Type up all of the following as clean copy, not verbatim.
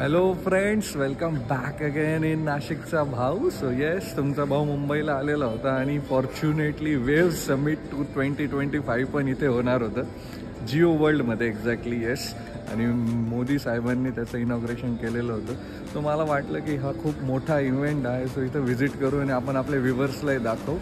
Hello friends, welcome back again in नाशिकचा भाऊ. So yes, तुमचा भाऊ मुंबईला आलेला होता आणि फॉर्च्युनेटली वेव्ह समिट 2025 पण इथे होणार होतं जिओ वर्ल्डमध्ये. Exactly yes. आणि मोदी साहेबांनी त्याचं इनॉग्रेशन केलेलं होतं. सो मला वाटलं की हा खूप मोठा इव्हेंट आहे, सो इथं व्हिजिट करू आणि आपण आपल्या व्ह्युअर्सलाही दाखवू.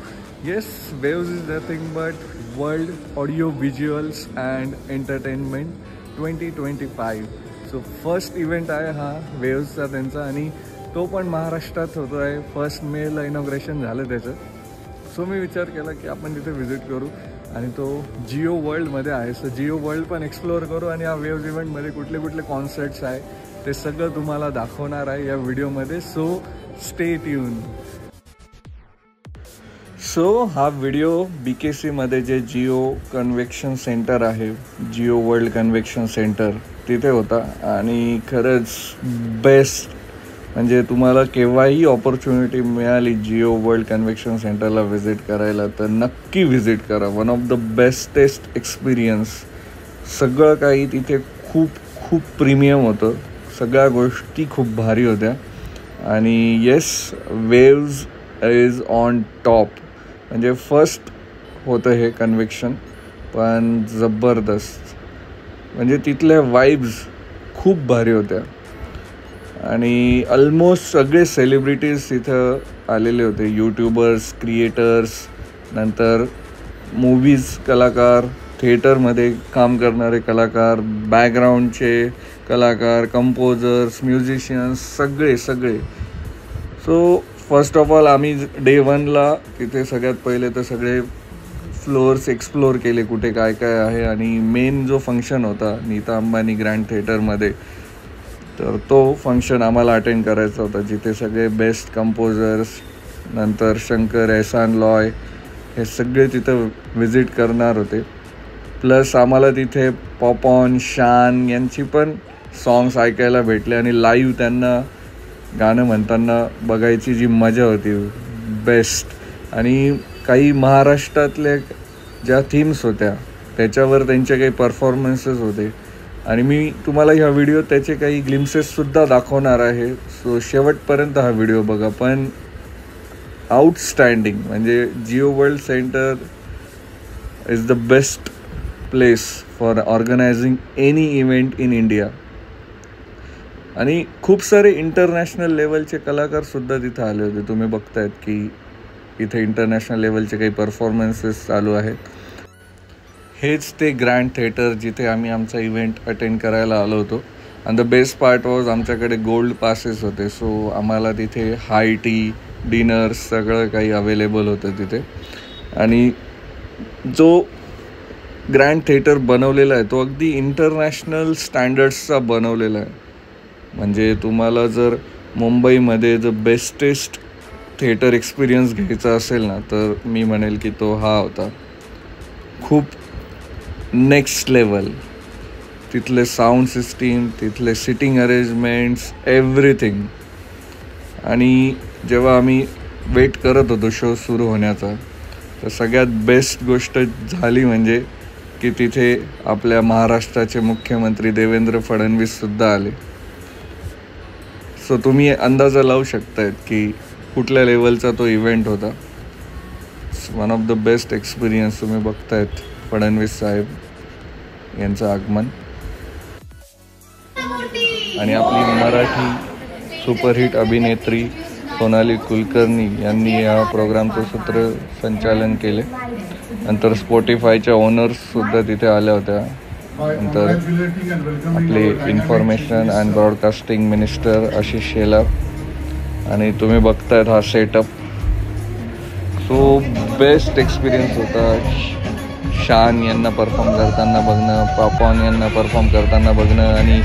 Yes, waves is nothing but world audio visuals and entertainment 2025. So first event आहे हा वेव्सचा त्यांचा, आणि तो पण महाराष्ट्रात होतो आहे. 1 मेला इनॉग्रेशन झालं त्याचं. सो मी विचार केला की आपण तिथे व्हिजिट करू, आणि तो जिओ वर्ल्डमध्ये आहे. सो जिओ वर्ल्ड पण एक्सप्लोअर करू, आणि या वेव्स इव्हेंटमध्ये कुठले कुठले कॉन्सर्ट्स आहे ते सगळं तुम्हाला दाखवणार आहे या व्हिडिओमध्ये. So stay tune. सो हा व्हिडिओ BKCमध्ये जे जिओ कन्व्हेन्शन सेंटर आहे, जिओ वर्ल्ड कन्व्हेन्शन सेंटर, तिथे होता. आणि खरंच बेस्ट, म्हणजे तुम्हाला केव्हाही ऑपॉर्च्युनिटी मिळाली जिओ वर्ल्ड कन्व्हेन्शन सेंटरला व्हिजिट करायला तर नक्की व्हिजिट करा. One of the bestest experience. सगळं काही तिथे खूप खूप प्रीमियम होतं. सगळ्या गोष्टी खूप भारी होत्या. आणि yes, waves is on top. म्हणजे फर्स्ट होतं हे कन्व्हेन्शन, पण जबरदस्त. म्हणजे तिथल्या वाईब्स खूप भारी होत्या. आणि ऑलमोस्ट सगळे सेलिब्रिटीज तिथं आलेले होते. यूट्यूबर्स, क्रिएटर्स, नंतर मूवीज कलाकार, थिएटरमध्ये काम करणारे कलाकार, बॅकग्राऊंडचे कलाकार, कंपोजर्स, म्युझिशियन्स, सगळे. सो फर्स्ट ऑफ ऑल आम्ही डे 1ला तिथे सगळ्यात पहिले तर सगळे फ्लोअर्स एक्सप्लोअर केले, कुठे काय काय आहे. आणि मेन जो फंक्शन होता नीता अंबानी ग्रँड थिएटरमध्ये, तर तो फंक्शन आम्हाला अटेंड करायचा होता, जिथे सगळे बेस्ट कंपोजर्स, नंतर शंकर, एहसान लॉय, हे सगळे तिथं व्हिजिट करणार होते. प्लस आम्हाला तिथे पॉपॉन, शान यांची पण सॉंग्स ऐकायला भेटले, आणि लाईव्ह त्यांना गाणं म्हणताना बघायची जी मजा होती, बेस्ट. आणि काही महाराष्ट्रातल्या ज्या थीम्स होत्या त्याच्यावर त्यांचे काही परफॉर्मन्सेस होते, आणि मी तुम्हाला ह्या व्हिडिओ त्याचे काही ग्लिम्सेससुद्धा दाखवणार आहे. सो शेवटपर्यंत हा व्हिडिओ बघा. पण आउटस्टँडिंग, म्हणजे Jio world centre is the best place for organising any event in India. आणि खूप सारे इंटरनॅशनल लेवलचे कलाकारसुद्धा तिथं आले होते. तुम्ही बघतायत की इथे इंटरनॅशनल लेवलचे काही परफॉर्मन्सेस चालू आहेत. हेच ते ग्रँड थिएटर जिथे आम्ही आमचा इव्हेंट अटेंड करायला आलो होतो. And the best part was आमच्याकडे गोल्ड पासेस होते. सो आम्हाला तिथे हाय टी, डिनर्स सगळं काही अवेलेबल होतं तिथे. आणि जो ग्रँड थिएटर बनवलेला आहे तो अगदी इंटरनॅशनल स्टँडर्ड्सचा बनवलेला आहे. म्हणजे तुम्हाला जर मुंबईमध्ये द बेस्टेस्ट थिएटर एक्सपिरियन्स घ्यायचा असेल ना, तर मी म्हणेल की तो हा होता. खूप नेक्स्ट लेवल. तिथले साऊंड सिस्टीम, तिथले सिटिंग अरेंजमेंट्स, एव्हरीथिंग. आणि जेव्हा आम्ही वेट करत होतो शो सुरू होण्याचा, तर सगळ्यात बेस्ट गोष्ट झाली म्हणजे की तिथे आपल्या महाराष्ट्राचे मुख्यमंत्री देवेंद्र फडणवीससुद्धा आले. सो तुम्ही अंदाजा लावू शकतायत की कुठल्या लेवलचा तो इव्हेंट होता. One of the best experience. तुम्ही बघतायत फडणवीस साहेब यांचं आगमन. आणि आपली मराठी सुपरहिट अभिनेत्री सोनाली कुलकर्णी यांनी या प्रोग्रामचं सूत्रसंचालन केले. नंतर स्पॉटिफायच्या ओनर्ससुद्धा तिथे आल्या होत्या. नंतर आपले information and broadcasting minister Ashish Shelar. आणि तुम्ही बघतायत हा सेटअप. सो बेस्ट एक्सपिरियन्स होता. शान यांना परफॉर्म करताना बघणं, पॉपॉन यांना परफॉर्म करताना बघणं, आणि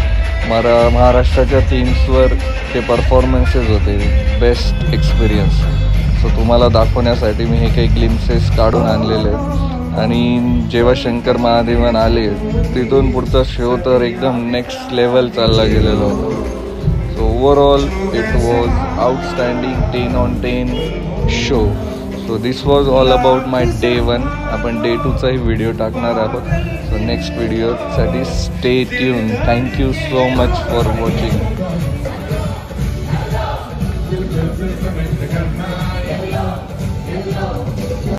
महाराष्ट्राच्या थीम्सवर ते परफॉर्मन्सेस होते. Best experience. सो तुम्हाला दाखवण्यासाठी मी हे काही ग्लिम्सेस काढून आणलेले आहेत. आणि जेव्हा शंकर महादेवन आले, तिथून पुढचा शो तर एकदम नेक्स्ट लेवल चालला गेलेला होता. So overall it was outstanding 10 on 10 show. So this was all about my day 1. आपण डे 2चाही व्हिडिओ टाकणार आहोत. सो नेक्स्ट व्हिडिओसाठी stay tune. Thank you so much for watching.